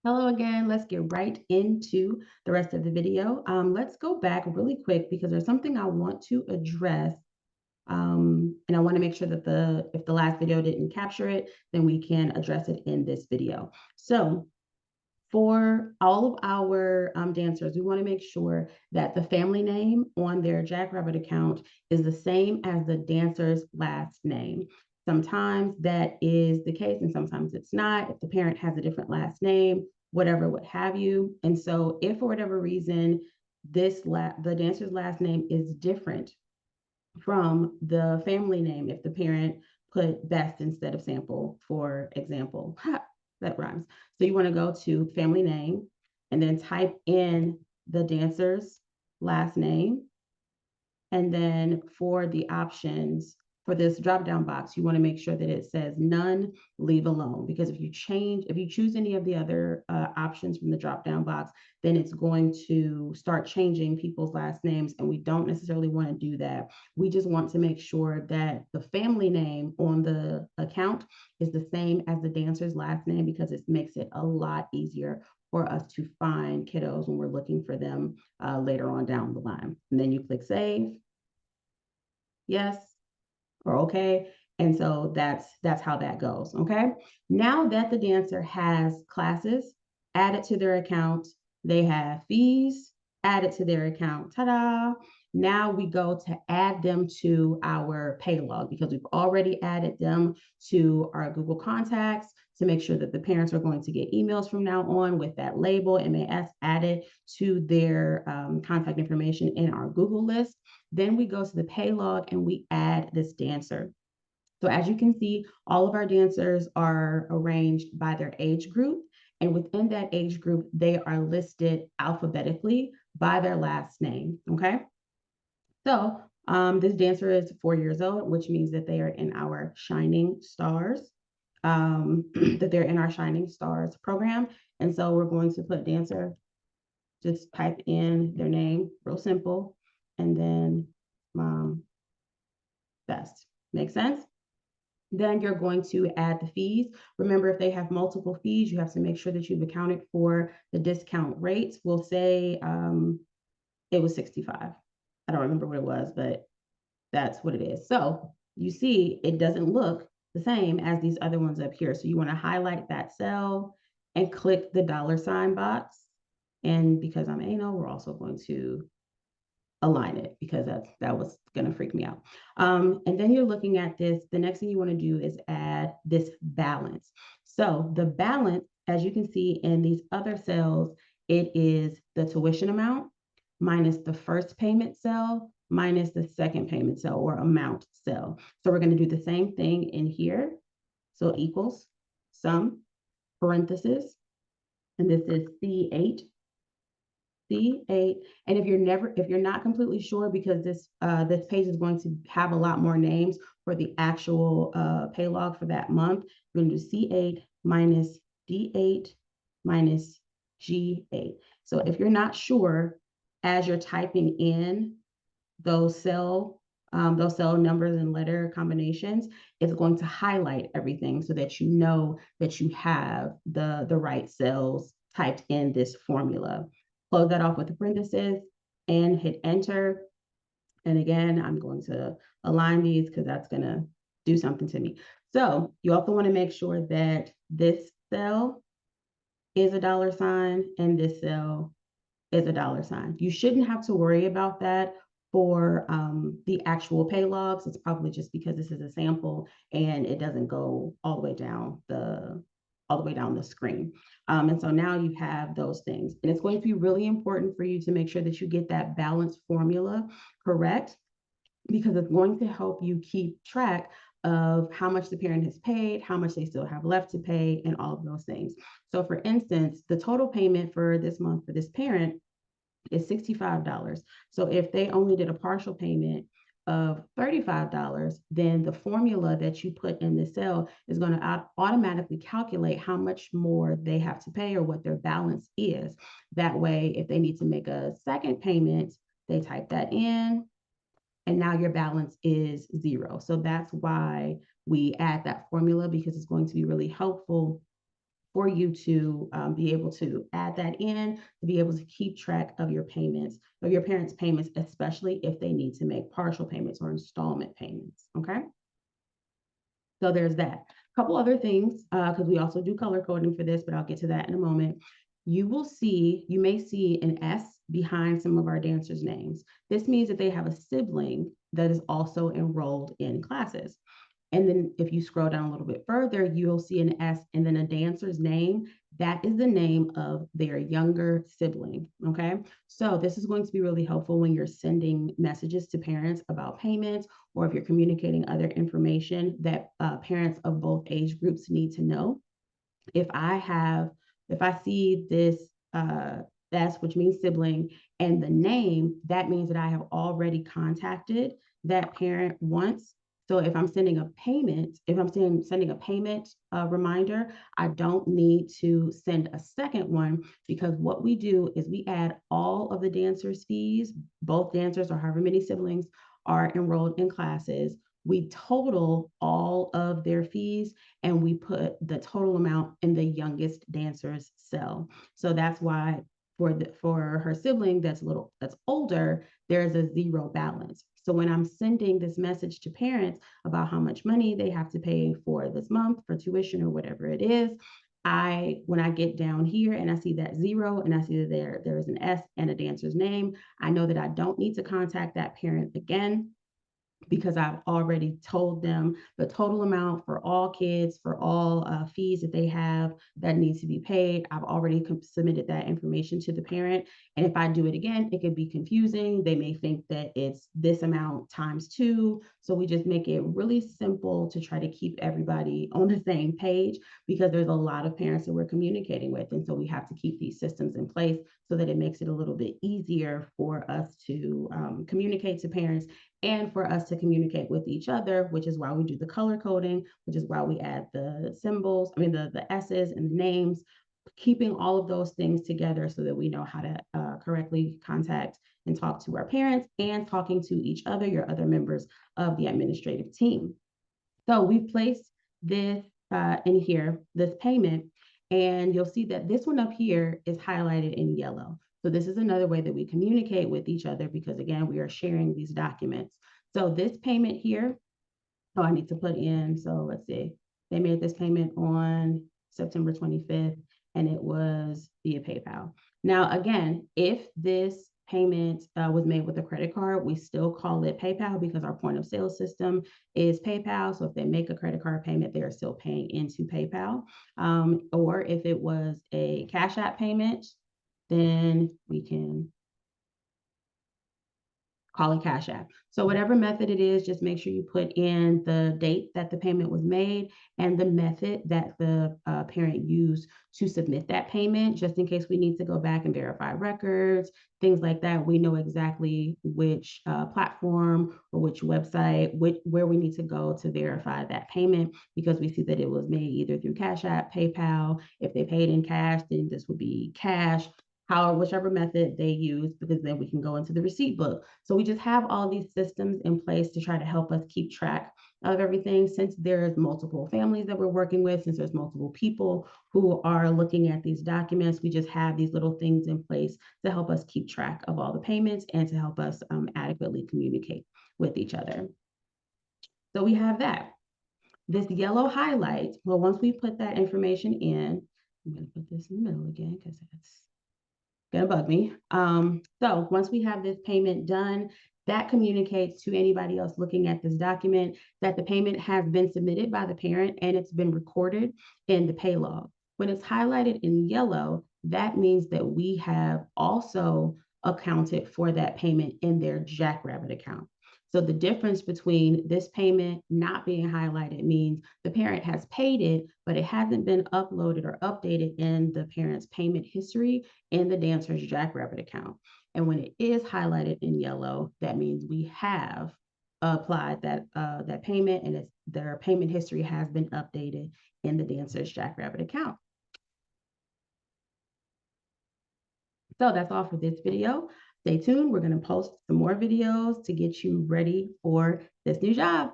Hello again. Let's get right into the rest of the video. Let's go back really quick because there's something I want to address. And I want to make sure that if the last video didn't capture it, then we can address it in this video. So for all of our dancers, we want to make sure that the family name on their Jackrabbit account is the same as the dancer's last name. Sometimes that is the case, and sometimes it's not. If the parent has a different last name, whatever, what have you. And so, if for whatever reason the dancer's last name is different from the family name, if the parent put best instead of sample, for example. That rhymes. So you want to go to family name and then type in the dancer's last name. And then for the options for this drop down box, you want to make sure that it says none, leave alone. Because if you choose any of the other options from the drop down box, then it's going to start changing people's last names. And we don't necessarily want to do that. We just want to make sure that the family name on the account is the same as the dancer's last name, because it makes it a lot easier for us to find kiddos when we're looking for them later on down the line. And then you click save, yes, or okay. And so that's how that goes. Okay. Now that the dancer has classes added to their account, they have fees added to their account. Ta-da! Now we go to add them to our Paylog because we've already added them to our Google Contacts to make sure that the parents are going to get emails from now on with that label MAS added to their contact information in our Google list. Then we go to the Paylog and we add this dancer. So as you can see, all of our dancers are arranged by their age group. And within that age group, they are listed alphabetically by their last name. Okay. So this dancer is 4 years old, which means that they are in our Shining Stars, that they're in our Shining Stars program. And so we're going to put dancer, just type in their name, real simple, and then best. Make sense? Then you're going to add the fees. Remember, if they have multiple fees, you have to make sure that you've accounted for the discount rates. We'll say it was 65. I don't remember what it was, but that's what it is. So you see, it doesn't look the same as these other ones up here. So you want to highlight that cell and click the $ box. And because I'm anal, we're also going to align it because that was going to freak me out. And then you're looking at this. The next thing you want to do is add this balance. So the balance, as you can see in these other cells, it is the tuition amount minus the first payment cell minus the second payment cell or amount cell. So we're going to do the same thing in here. So equals sum, parenthesis, and this is C8. C8. And if you're not completely sure, because this page is going to have a lot more names for the actual Paylog for that month, you're going to do C8 minus D8 minus G8. So if you're not sure, as you're typing in those cell numbers and letter combinations, it's going to highlight everything so that you know that you have the right cells typed in this formula. Close that off with the parentheses and hit enter. And again, I'm going to align these because that's going to do something to me. So you also want to make sure that this cell is a $ and this cell is a $. You shouldn't have to worry about that for the actual pay logs. It's probably just because this is a sample and it doesn't go all the way down the screen. And so now you have those things. And it's going to be really important for you to make sure that you get that balanced formula correct, because it's going to help you keep track of how much the parent has paid, how much they still have left to pay, and all of those things. So for instance, the total payment for this month for this parent is $65. So if they only did a partial payment of $35, then the formula that you put in the cell is going to automatically calculate how much more they have to pay or what their balance is. That way, if they need to make a second payment, they type that in, and now your balance is 0. So that's why we add that formula, because it's going to be really helpful for you to be able to add that in, to be able to keep track of your payments, of your parents' payments, especially if they need to make partial payments or installment payments. Okay. So there's that. A couple other things, because we also do color coding for this, but I'll get to that in a moment. You may see an S behind some of our dancers' names. This means that they have a sibling that is also enrolled in classes. And then if you scroll down a little bit further, you'll see an S and then a dancer's name. That is the name of their younger sibling. Okay. So this is going to be really helpful when you're sending messages to parents about payments, or if you're communicating other information that parents of both age groups need to know. If I have, if I see this S, which means sibling, and the name, that means that I have already contacted that parent once. So if I'm sending a payment, if I'm sending a payment reminder, I don't need to send a second one, because what we do is we add all of the dancers' fees, both dancers or however many siblings are enrolled in classes. We total all of their fees and we put the total amount in the youngest dancer's cell. So that's why for her sibling that's older, there's a zero balance. So when I'm sending this message to parents about how much money they have to pay for this month for tuition or whatever it is, when I get down here and I see that zero and I see that there is an S and a dancer's name, I know that I don't need to contact that parent again, because I've already told them the total amount for all kids, for all fees that they have that needs to be paid. I've already submitted that information to the parent. And if I do it again, it could be confusing. They may think that it's this amount times two. So we just make it really simple to try to keep everybody on the same page, because there's a lot of parents that we're communicating with. And so we have to keep these systems in place so that it makes it a little bit easier for us to communicate to parents and for us to communicate with each other, which is why we do the color coding, which is why we add the symbols, the S's and the names, keeping all of those things together so that we know how to correctly contact and talk to our parents, and talking to each other, your other members of the administrative team. So we've placed this in here, this payment, and you'll see that this one up here is highlighted in yellow. So this is another way that we communicate with each other, because again, we are sharing these documents. So this payment here, I need to put in, so let's see, they made this payment on September 25th and it was via PayPal. Now, again, if this payment was made with a credit card, we still call it PayPal because our point of sale system is PayPal. So if they make a credit card payment, they're still paying into PayPal. Or if it was a Cash App payment, then we can call it Cash App. So whatever method it is, just make sure you put in the date that the payment was made and the method that the parent used to submit that payment, just in case we need to go back and verify records, things like that. We know exactly which platform or which website, where we need to go to verify that payment, because we see that it was made either through Cash App, PayPal. If they paid in cash, then this would be cash, whichever method they use, because then we can go into the receipt book. So we just have all these systems in place to try to help us keep track of everything. Since there's multiple families that we're working with, since there's multiple people who are looking at these documents, we just have these little things in place to help us keep track of all the payments and to help us adequately communicate with each other. So we have that. This yellow highlight, well, once we put that information in, I'm going to put this in the middle again because that's gonna bug me. So once we have this payment done, that communicates to anybody else looking at this document that the payment has been submitted by the parent and it's been recorded in the Paylog. When it's highlighted in yellow, that means that we have also accounted for that payment in their Jackrabbit account. So the difference between this payment not being highlighted means the parent has paid it, but it hasn't been uploaded or updated in the parent's payment history in the dancer's Jackrabbit account. And when it is highlighted in yellow, that means we have applied that payment, and their payment history has been updated in the dancer's Jackrabbit account. So that's all for this video. Stay tuned. We're going to post some more videos to get you ready for this new job.